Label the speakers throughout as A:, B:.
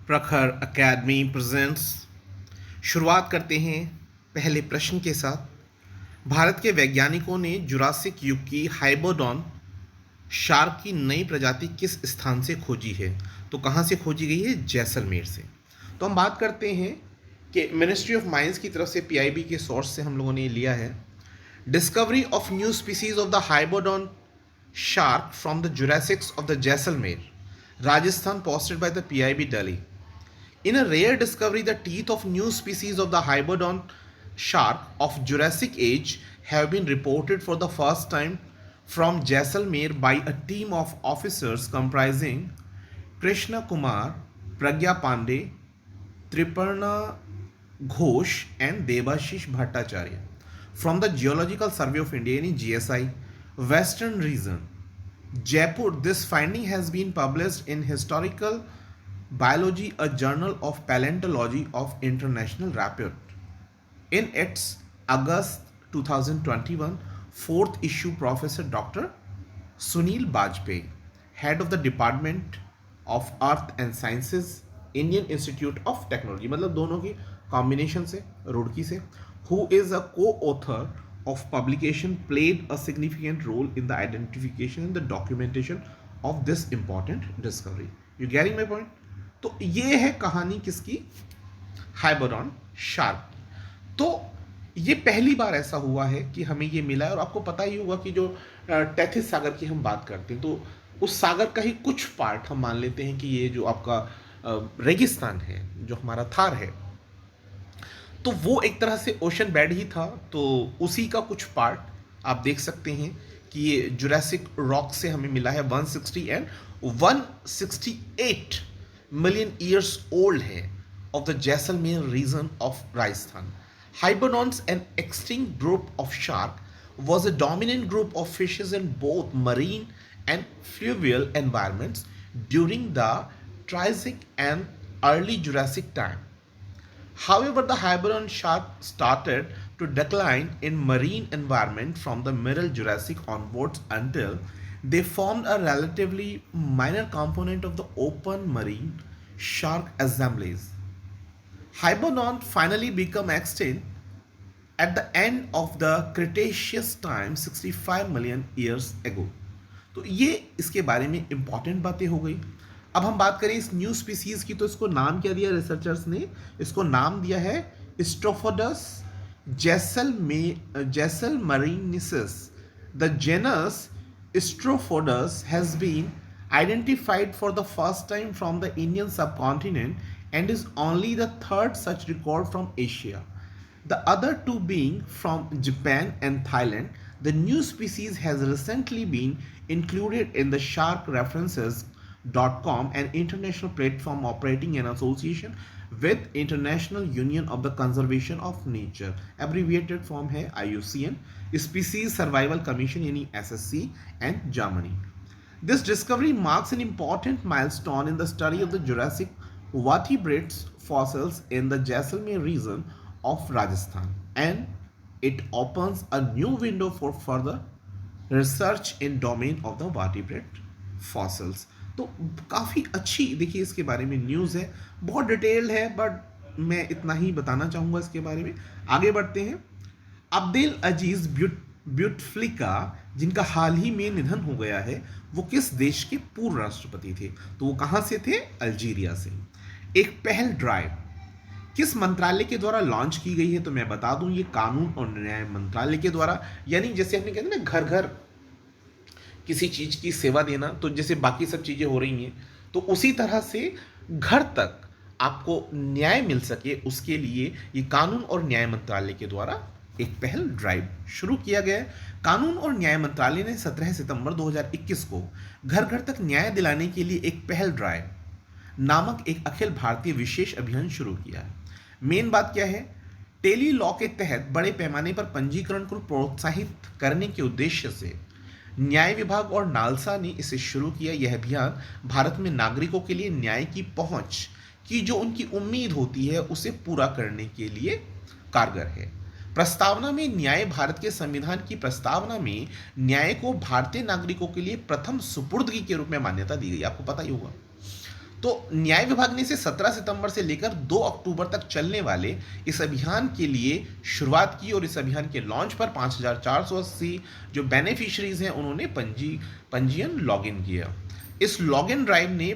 A: प्रखर academy presents. शुरुआत करते हैं पहले प्रश्न के साथ। भारत के वैज्ञानिकों ने जुरासिक युग की हाइबोडॉन शार्क की नई प्रजाति किस स्थान से खोजी है? तो कहाँ से खोजी गई है? जैसलमेर से। तो हम बात करते हैं कि मिनिस्ट्री ऑफ माइंस की तरफ से पीआईबी के सोर्स से हम लोगों ने लिया है। Discovery of new species of the hybodont shark from the Jurassics of the Jaisalmer, Rajasthan, posted by the PIB Delhi. In a rare discovery, the teeth of new species of the Hybodon shark of Jurassic age have been reported for the first time from Jaisalmer by a team of officers comprising Krishna Kumar, Pragya Pandey, Triparna Ghosh, and Devashish Bhattacharya from the Geological Survey of India in GSI, Western Region, Jaipur. This finding has been published in Historical Biology, a journal of paleontology of international repute. In its August 2021 fourth issue, Professor Dr. Sunil Bajpayee, head of the Department of Earth and Sciences, Indian Institute of Technology, मतलब दोनों की combination से, रुड़की से, who is a co-author of publication, played a significant role in the identification and the documentation of this important discovery. You getting my point? तो ये है कहानी किसकी? हाइबोडॉन शार्क। तो ये पहली बार ऐसा हुआ है कि हमें ये मिला है। और आपको पता ही होगा कि जो टेथिस सागर की हम बात करते हैं तो उस सागर का ही कुछ पार्ट हम मान लेते हैं कि ये जो आपका रेगिस्तान है, जो हमारा थार है, तो वो एक तरह से ओशन बेड ही था। तो उसी का कुछ पार्ट आप देख सकते हैं कि ये जुरासिक रॉक से हमें मिला है। 160 एंड 168 मिलियन ईयर्स ओल्ड है, of the Jaisalmer region of Rajasthan. Hybodons, an extinct group of shark, was a dominant group of fishes in both marine and fluvial environments during the Triassic and early Jurassic time. However, the Hybodon shark started to decline in marine environment from the Middle Jurassic onwards until they formed a relatively minor component of the open marine shark assemblies. Hybodon finally became extinct at the end of the Cretaceous time 65 million years ago. तो ये इसके बारे में important बातें हो गई। अब हम बात करें इस न्यू स्पीसीज की, तो इसको नाम क्या दिया रिसर्चर्स ने? इसको नाम दिया है Strophodus jaisalmerensis. The genus Strophodus has been identified for the first time from the Indian subcontinent and is only the third such record from Asia, the other two being from Japan and Thailand. The new species has recently been included in the sharkreferences.com, an international platform operating in association with International Union of the Conservation of Nature, abbreviated form है IUCN, Species Survival Commission यानी SSC, and Germany. This discovery marks an important milestone in the study of the Jurassic vertebrates fossils in the Jaisalmer region of Rajasthan, and it opens a new window for further research in domain of the vertebrate fossils. तो काफ़ी अच्छी देखिए इसके बारे में news है, बहुत detailed है, बट मैं इतना ही बताना चाहूँगा इसके बारे में। आगे बढ़ते हैं। अब्देल अजीज ब्यूटफ्लिका, जिनका हाल ही में निधन हो गया है, वो किस देश के पूर्व राष्ट्रपति थे? तो वो कहाँ से थे? अल्जीरिया से। एक पहल ड्राइव किस मंत्रालय के द्वारा लॉन्च की गई है? तो मैं बता दूं, ये कानून और न्याय मंत्रालय के द्वारा, यानी जैसे हमने कहते हैं ना घर घर किसी चीज़ की सेवा देना, तो जैसे बाकी सब चीज़ें हो रही हैं, तो उसी तरह से घर तक आपको न्याय मिल सके, उसके लिए ये कानून और न्याय मंत्रालय के द्वारा एक पहल ड्राइव शुरू किया गया है। कानून और न्याय मंत्रालय ने 17 सितंबर 2021 को घर घर तक न्याय दिलाने के लिए एक पहल ड्राइव नामक एक अखिल भारतीय विशेष अभियान शुरू किया है। मेन बात क्या है? टेली लॉ के तहत बड़े पैमाने पर पंजीकरण को प्रोत्साहित करने के उद्देश्य से न्याय विभाग और नालसा ने इसे शुरू किया। यह अभियान भारत में नागरिकों के लिए न्याय की पहुंच की जो उनकी उम्मीद होती है उसे पूरा करने के लिए कारगर है। प्रस्तावना में न्याय भारत के संविधान की प्रस्तावना में न्याय को भारतीय नागरिकों के लिए प्रथम सुपुर्दगी के रूप में मान्यता दी गई, आपको पता ही होगा। तो न्याय विभाग ने इसे 17 सितंबर से लेकर 2 अक्टूबर तक चलने वाले इस अभियान के लिए शुरुआत की और इस अभियान के लॉन्च पर 5,480 जो बेनिफिशरीज हैं उन्होंने पंजीयन लॉगिन किया। इस लॉगिन ड्राइव ने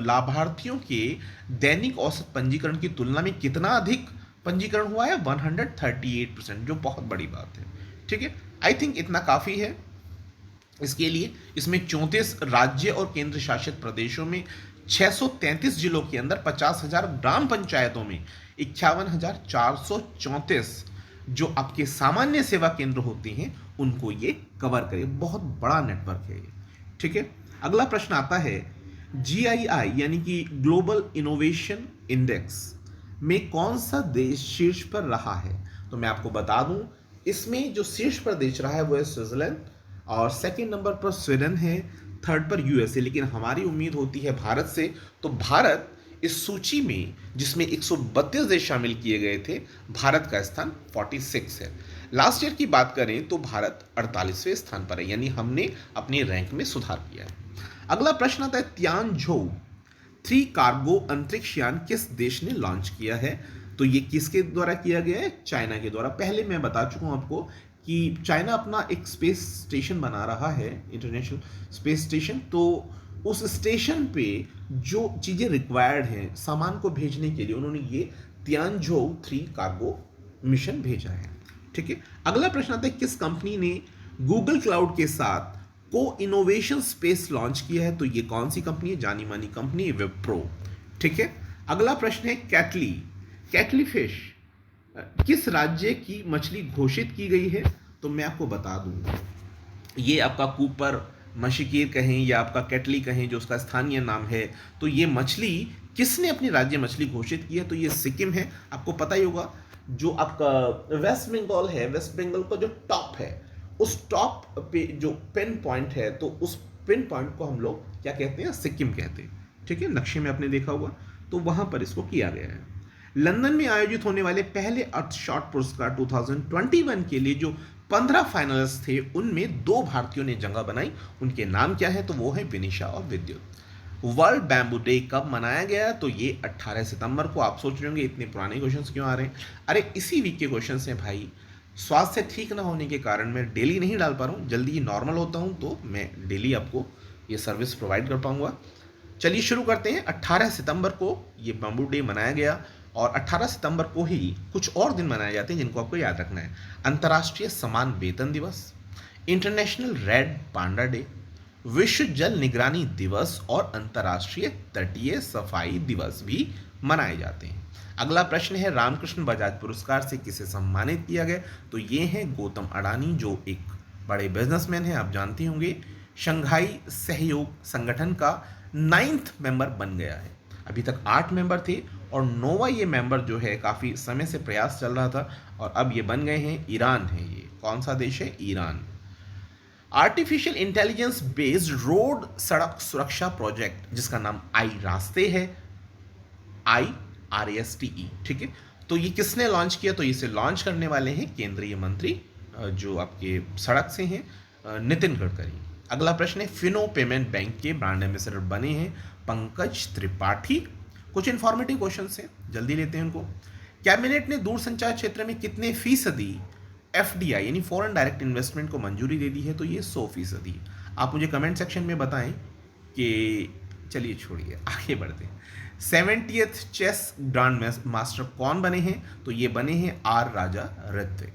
A: लाभार्थियों के दैनिक औसत पंजीकरण की तुलना में कितना अधिक पंजीकरण हुआ है? 138%, जो बहुत बड़ी बात है। ठीक है, आई थिंक इतना काफ़ी है इसके लिए। इसमें 34 राज्य और केंद्र शासित प्रदेशों में 633 जिलों के अंदर 50,000 ग्राम पंचायतों में 51,434 जो आपके सामान्य सेवा केंद्र होते हैं उनको ये कवर करे। बहुत बड़ा नेटवर्क है ये। ठीक है, अगला प्रश्न आता है GII यानी कि ग्लोबल इनोवेशन इंडेक्स में कौन सा देश शीर्ष पर रहा है? तो मैं आपको बता दूं, इसमें जो शीर्ष पर देश रहा है वो है स्विट्जरलैंड, और सेकंड नंबर पर स्वीडन है, थर्ड पर USA। लेकिन हमारी उम्मीद होती है भारत से, तो भारत इस सूची में जिसमें 132 देश शामिल किए गए थे, भारत का स्थान 46 है। लास्ट ईयर की बात करें तो भारत 48वें स्थान पर है, यानी हमने अपने रैंक में सुधार किया है। अगला प्रश्न आता है तियानझो 3 कार्गो अंतरिक्ष यान किस देश ने लॉन्च किया है? तो ये किसके द्वारा किया गया है? चाइना के द्वारा। पहले मैं बता चुका हूं आपको कि चाइना अपना एक स्पेस स्टेशन बना रहा है, इंटरनेशनल स्पेस स्टेशन। तो उस स्टेशन पे जो चीज़ें रिक्वायर्ड हैं सामान को भेजने के लिए, उन्होंने ये तियानझो 3 कार्गो मिशन भेजा है। ठीक है, अगला प्रश्न आता है किस कंपनी ने गूगल क्लाउड के साथ को इनोवेशन स्पेस लॉन्च किया है? तो ये कौन सी कंपनी है? जानी मानी कंपनी विप्रो। ठीक है, अगला प्रश्न है कैटली फिश किस राज्य की मछली घोषित की गई है? तो मैं आपको बता दूं, ये आपका कूपर मशीकीर कहें या आपका कैटली कहें जो उसका स्थानीय नाम है, तो ये मछली किसने अपनी राज्य मछली घोषित की है? तो ये सिक्किम है। आपको पता ही होगा जो आपका वेस्ट बंगाल है, वेस्ट बंगाल का जो टॉप है, उस टॉप पे जो पिन पॉइंट है, तो उस पिन पॉइंट को हम लोग क्या कहते हैं? सिक्किम कहते हैं। ठीक है, नक्शे में आपने देखा होगा, तो वहां पर इसको किया गया है। लंदन में आयोजित होने वाले पहले अर्थशॉट पुरस्कार 2021 के लिए जो 15 फाइनलिस्ट थे, उनमें 2 भारतीयों ने जगह बनाई। उनके नाम क्या है? तो वो है विनिशा और विद्युत। वर्ल्ड बैम्बू डे कब मनाया गया? तो ये 18 सितंबर को। आप सोच रहे होंगे इतने पुराने क्वेश्चंस क्यों आ रहे हैं? अरे इसी वीक के क्वेश्चंस हैं भाई। स्वास्थ्य ठीक ना होने के कारण मैं डेली नहीं डाल पा रहा हूँ, जल्दी ही नॉर्मल होता हूँ तो मैं डेली आपको ये सर्विस प्रोवाइड कर पाऊंगा। चलिए शुरू करते हैं। 18 सितंबर को ये बैम्बू डे मनाया गया, और 18 सितंबर को ही कुछ और दिन मनाए जाते हैं जिनको आपको याद रखना है। अंतर्राष्ट्रीय समान वेतन दिवस, इंटरनेशनल रेड पांडा डे, विश्व जल निगरानी दिवस और अंतर्राष्ट्रीय तटीय सफाई दिवस भी मनाए जाते हैं। अगला प्रश्न है रामकृष्ण बजाज पुरस्कार से किसे सम्मानित किया गया? तो ये हैं गौतम अडानी, जो एक बड़े बिजनेसमैन हैं, आप जानते होंगे। शंघाई सहयोग संगठन का 9th मेंबर बन गया है। अभी तक 8 मेंबर थे और 9वां ये मेंबर जो है काफ़ी समय से प्रयास चल रहा था और अब ये बन गए हैं। ईरान है ये। कौन सा देश है? Iran. Artificial intelligence based road सड़क सुरक्षा प्रोजेक्ट जिसका नाम आई रास्ते है, IRASTE। ठीक है, तो ये किसने लॉन्च किया? तो इसे लॉन्च करने वाले हैं केंद्रीय मंत्री जो आपके सड़क से हैं, नितिन गडकरी। अगला प्रश्न है फिनो पेमेंट बैंक के ब्रांड एम्बेसडर बने हैं पंकज त्रिपाठी। कुछ इंफॉर्मेटिव क्वेश्चंस हैं, जल्दी लेते हैं उनको। कैबिनेट ने दूरसंचार क्षेत्र में कितने फीसदी FDI यानी फॉरेन डायरेक्ट इन्वेस्टमेंट को मंजूरी दे दी है? तो ये 100%। आप मुझे कमेंट सेक्शन में बताएं कि, चलिए छोड़िए आगे बढ़ते हैं। 70th चेस ग्रांड मास्टर कौन बने हैं? तो ये बने हैं R राजा ऋत्विक।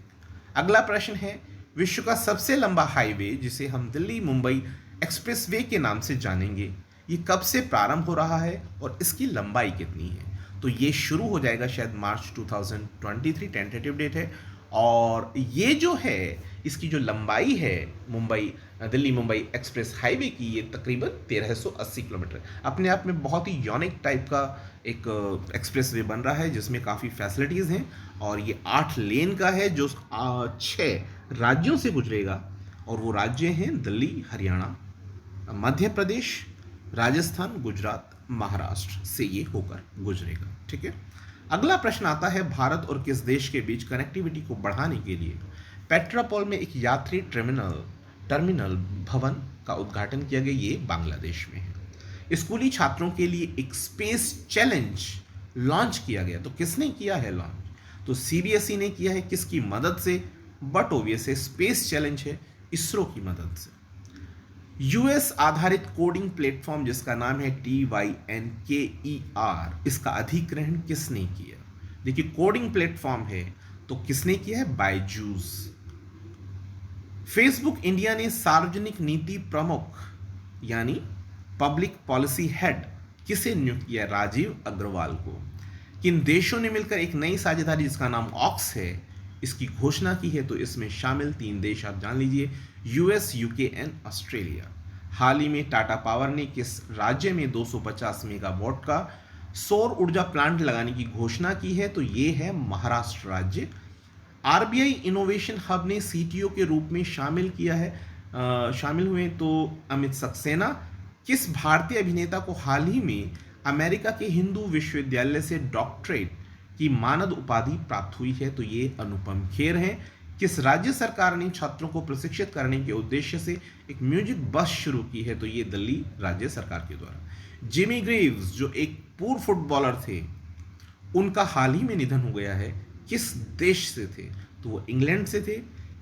A: अगला प्रश्न है विश्व का सबसे लंबा हाईवे जिसे हम दिल्ली मुंबई एक्सप्रेसवे के नाम से जानेंगे, ये कब से प्रारंभ हो रहा है और इसकी लंबाई कितनी है? तो ये शुरू हो जाएगा शायद मार्च 2023, टेंटेटिव डेट है। और ये जो है इसकी जो लंबाई है दिल्ली मुंबई एक्सप्रेस हाईवे की, ये तकरीबन 1380 किलोमीटर। अपने आप में बहुत ही यूनिक टाइप का एक एक्सप्रेस वे बन रहा है जिसमें काफ़ी फैसिलिटीज़ हैं, और ये 8 लेन का है जो 6 राज्यों से गुजरेगा, और वो राज्य हैं दिल्ली, हरियाणा, मध्य प्रदेश, राजस्थान, गुजरात, महाराष्ट्र से ये होकर गुजरेगा। ठीक है, अगला प्रश्न आता है भारत और किस देश के बीच कनेक्टिविटी को बढ़ाने के लिए पेट्रापोल में एक यात्री टर्मिनल भवन का उद्घाटन किया गया? ये बांग्लादेश में है। स्कूली छात्रों के लिए एक स्पेस चैलेंज लॉन्च किया गया। तो किसने किया है लॉन्च? तो सीबीएसई ने किया है। किसकी मदद से? बट ओबियस है, स्पेस चैलेंज है इसरो की मदद से। यूएस आधारित कोडिंग प्लेटफॉर्म जिसका नाम है TYNKER, इसका अधिग्रहण किसने किया? देखिए कोडिंग प्लेटफॉर्म है तो किसने किया है? बायजूस। फेसबुक इंडिया ने सार्वजनिक नीति प्रमुख यानी पब्लिक पॉलिसी हेड किसे नियुक्त किया? राजीव अग्रवाल को। किन देशों ने मिलकर एक नई साझेदारी जिसका नाम ऑक्स है इसकी घोषणा की है? तो इसमें शामिल 3 देश आप जान लीजिए, यूएस, यूके एंड ऑस्ट्रेलिया। हाल ही में टाटा पावर ने किस राज्य में 250 मेगावाट का सौर ऊर्जा प्लांट लगाने की घोषणा की है? तो ये है महाराष्ट्र राज्य। आरबीआई इनोवेशन हब ने सीटीओ के रूप में शामिल हुए तो अमित सक्सेना। किस भारतीय अभिनेता को हाल ही में अमेरिका के हिंदू विश्वविद्यालय से डॉक्टरेट की मानद उपाधि प्राप्त हुई है? तो ये अनुपम खेर हैं। किस राज्य सरकार ने छात्रों को प्रशिक्षित करने के उद्देश्य से एक म्यूजिक बस शुरू की है? तो ये दिल्ली राज्य सरकार के द्वारा। जिमी ग्रेव्स जो एक पूर्व फुटबॉलर थे, उनका हाल ही में निधन हो गया है। किस देश से थे? तो वो इंग्लैंड से थे।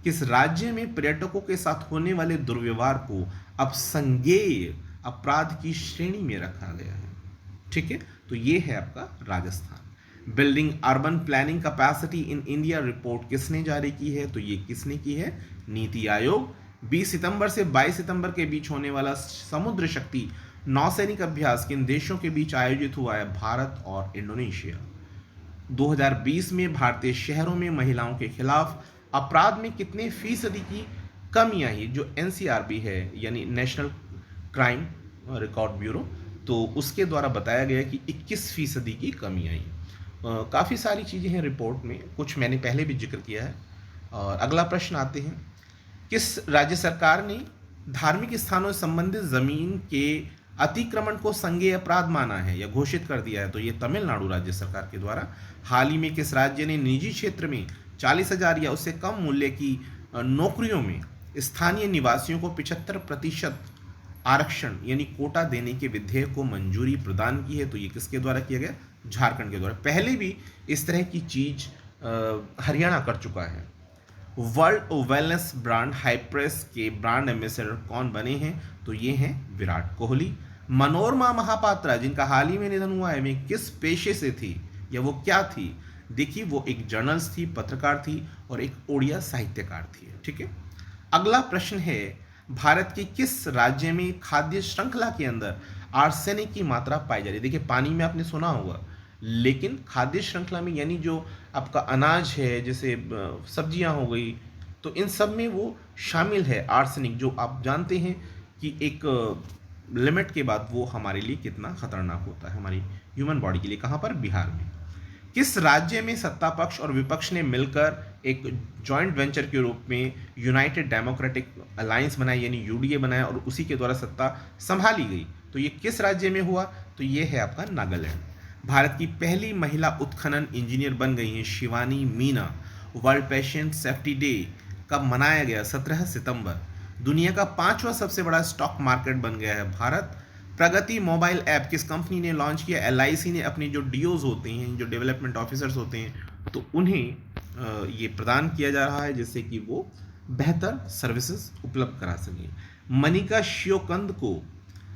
A: किस राज्य में पर्यटकों के साथ होने वाले दुर्व्यवहार को अब संज्ञेय अपराध की श्रेणी में रखा गया है? ठीक है, तो ये है आपका Rajasthan. Building urban planning capacity in India report किसने जारी की है? तो ये किसने की है? नीति आयोग। 20 सितंबर से 22 सितंबर के बीच होने वाला समुद्र शक्ति नौसैनिक अभ्यास किन देशों के बीच आयोजित हुआ है? भारत और इंडोनेशिया। 2020 में भारतीय शहरों में महिलाओं के खिलाफ अपराध में कितने फीसदी की कमी आई? जो एनसीआरबी है यानी नेशनल क्राइम रिकॉर्ड ब्यूरो, तो उसके द्वारा बताया गया कि 21% की कमी आई। काफ़ी सारी चीज़ें हैं रिपोर्ट में, कुछ मैंने पहले भी जिक्र किया है। और अगला प्रश्न आते हैं, किस राज्य सरकार ने धार्मिक स्थानों से संबंधित जमीन के अतिक्रमण को संज्ञेय अपराध माना है या घोषित कर दिया है? तो ये तमिलनाडु राज्य सरकार के द्वारा। हाल ही में किस राज्य ने निजी क्षेत्र में 40,000 या उससे कम मूल्य की नौकरियों में स्थानीय निवासियों को 75% आरक्षण यानी कोटा देने के विधेयक को मंजूरी प्रदान की है? तो ये किसके द्वारा किया गया? झारखंड के द्वारा। पहले भी इस तरह की चीज हरियाणा कर चुका है। वर्ल्ड वेलनेस ब्रांड हाइप्रेस के ब्रांड एम्बेसडर कौन बने हैं? तो ये हैं विराट कोहली। मनोरमा महापात्रा जिनका हाल ही में निधन हुआ है, वे किस पेशे से थी या वो क्या थी? देखिए वो एक जर्नलिस्ट थी, पत्रकार थी और एक ओडिया साहित्यकार थी। ठीक है, अगला प्रश्न है, भारत के किस राज्य में खाद्य श्रृंखला के अंदर आर्सेनिक की मात्रा पाई जा रही है? देखिए पानी में आपने सुना होगा, लेकिन खाद्य श्रृंखला में यानी जो आपका अनाज है, जैसे सब्जियां हो गई, तो इन सब में वो शामिल है आर्सेनिक, जो आप जानते हैं कि एक लिमिट के बाद वो हमारे लिए कितना खतरनाक होता है हमारी ह्यूमन बॉडी के लिए। कहाँ पर? बिहार में। किस राज्य में सत्ता पक्ष और विपक्ष ने मिलकर एक जॉइंट वेंचर के रूप में यूनाइटेड डेमोक्रेटिक अलायंस बनाई यानी यूडीए बनाया और उसी के द्वारा सत्ता संभाली गई? तो ये किस राज्य में हुआ? तो ये है आपका नागालैंड। भारत की पहली महिला उत्खनन इंजीनियर बन गई हैं Shivani Meena. World patient safety day कब मनाया गया? 17 सितंबर। दुनिया का 5वां सबसे बड़ा स्टॉक मार्केट बन गया है भारत। प्रगति मोबाइल ऐप किस कंपनी ने लॉन्च किया? एलआईसी ने अपने जो डीओज होते हैं, जो डेवलपमेंट ऑफिसर्स होते हैं, तो उन्हें ये प्रदान किया जा रहा है जिससे कि वो बेहतर सर्विसेज उपलब्ध करा सकें। मनिका शियोकंद को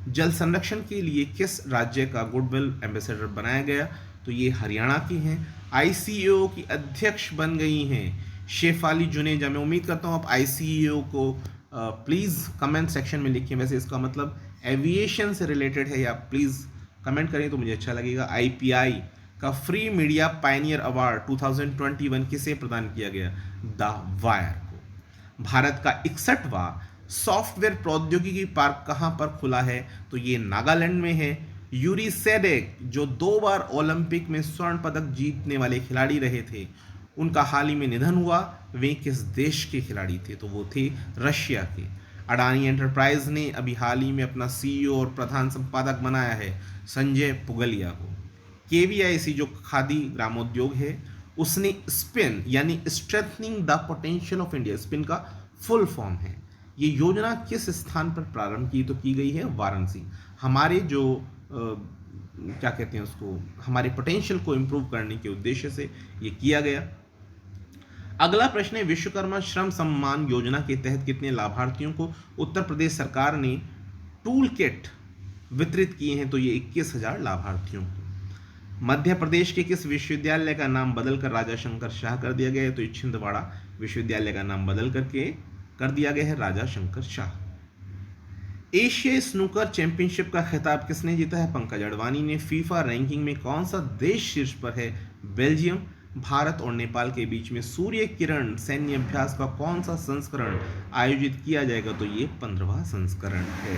A: जल संरक्षण के लिए किस राज्य का गुडविल एम्बेसडर बनाया गया? तो ये हरियाणा की हैं। आईसीएओ की अध्यक्ष बन गई हैं शेफाली जुनेजा। मैं उम्मीद करता हूँ आप आईसीएओ को प्लीज़ कमेंट सेक्शन में लिखिए। वैसे इसका मतलब एविएशन से रिलेटेड है, या प्लीज़ कमेंट करें तो मुझे अच्छा लगेगा। आईपीआई का फ्री मीडिया पायनियर अवार्ड 2021 किसे प्रदान किया गया? द वायर को। भारत का 61वां सॉफ्टवेयर प्रौद्योगिकी पार्क कहाँ पर खुला है? तो ये नागालैंड में है। यूरी सेडेक जो 2 बार ओलंपिक में स्वर्ण पदक जीतने वाले खिलाड़ी रहे थे, उनका हाल ही में निधन हुआ। वे किस देश के खिलाड़ी थे? तो वो थे रशिया के। अडानी एंटरप्राइज ने अभी हाल ही में अपना सीईओ और प्रधान संपादक बनाया है संजय पुगलिया को। केवीआईसी जो खादी ग्रामोद्योग है, उसने स्पिन यानी strengthening the potential of India, spin का फुल फॉर्म है, ये योजना किस स्थान पर प्रारंभ की तो की गई है वाराणसी। हमारे जो क्या कहते हैं उसको, हमारे पोटेंशियल को इम्प्रूव करने के उद्देश्य से ये किया गया। अगला प्रश्न है, विश्वकर्मा श्रम सम्मान योजना के तहत कितने लाभार्थियों को उत्तर प्रदेश सरकार ने टूल किट वितरित किए हैं तो ये 21,000 लाभार्थियों को। मध्य प्रदेश के किस विश्वविद्यालय का नाम बदलकर राजा शंकर शाह कर दिया गया है तो ये छिंदवाड़ा विश्वविद्यालय का नाम बदल करके कर दिया गया है Raja Shankar Shah. Asia snooker championship का खिताब किसने जीता है? पंकज अडवाणी ने। फीफा रैंकिंग में कौन सा देश शीर्ष पर है? बेल्जियम। भारत और नेपाल के बीच में सूर्य किरण सैन्य अभ्यास का कौन सा संस्करण आयोजित किया जाएगा तो ये 15वां संस्करण है।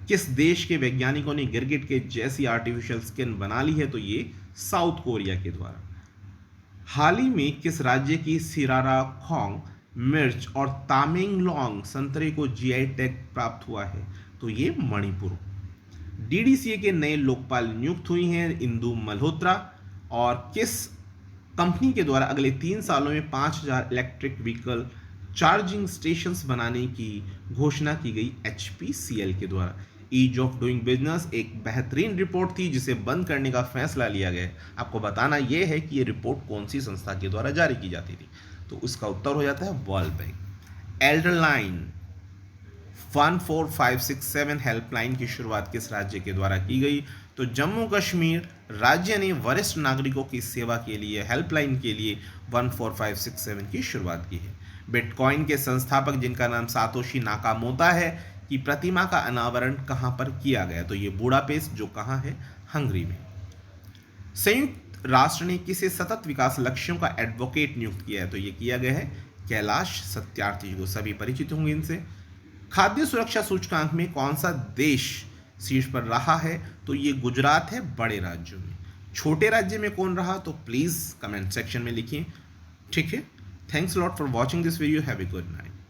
A: किस देश के वैज्ञानिकों ने गिरगिट के जैसी आर्टिफिशियल स्किन बना ली है तो ये साउथ कोरिया के द्वारा। हाल ही में किस राज्य की सिरारा खोंग मिर्च और तामेंगलोंग संतरे को जीआई टैग प्राप्त हुआ है तो ये मणिपुर। डीडीसीए के नए लोकपाल नियुक्त हुई हैं इंदु मल्होत्रा। और किस कंपनी के द्वारा अगले 3 सालों में 5,000 इलेक्ट्रिक व्हीकल चार्जिंग स्टेशंस बनाने की घोषणा की गई? HPCL के द्वारा। ईज ऑफ डूइंग बिजनेस एक बेहतरीन रिपोर्ट थी जिसे बंद करने का फैसला लिया गया। आपको बताना यह है कि ये रिपोर्ट कौन सी संस्था के द्वारा जारी की जाती थी तो उसका उत्तर हो जाता है world bank. Elder line 14567 helpline की शुरुआत किस राज्य के द्वारा की गई तो जम्मू कश्मीर राज्य ने वरिष्ठ नागरिकों की सेवा के लिए हेल्पलाइन के लिए 14567 की शुरुआत की है। बिटकॉइन के संस्थापक जिनका नाम सातोशी नाकामोटा है की प्रतिमा का अनावरण कहां पर किया गया तो ये बुडापेस्ट जो कहां है? हंगरी में। संयुक्त राष्ट्र ने किसे सतत विकास लक्ष्यों का एडवोकेट नियुक्त किया है तो ये किया गया है कैलाश सत्यार्थी जी को, सभी परिचित होंगे इनसे। खाद्य सुरक्षा सूचकांक में कौन सा देश शीर्ष पर रहा है तो ये गुजरात है बड़े राज्यों में। छोटे राज्य में कौन रहा तो प्लीज कमेंट सेक्शन में लिखिए। ठीक है, thanks lot for watching this video, have a good night.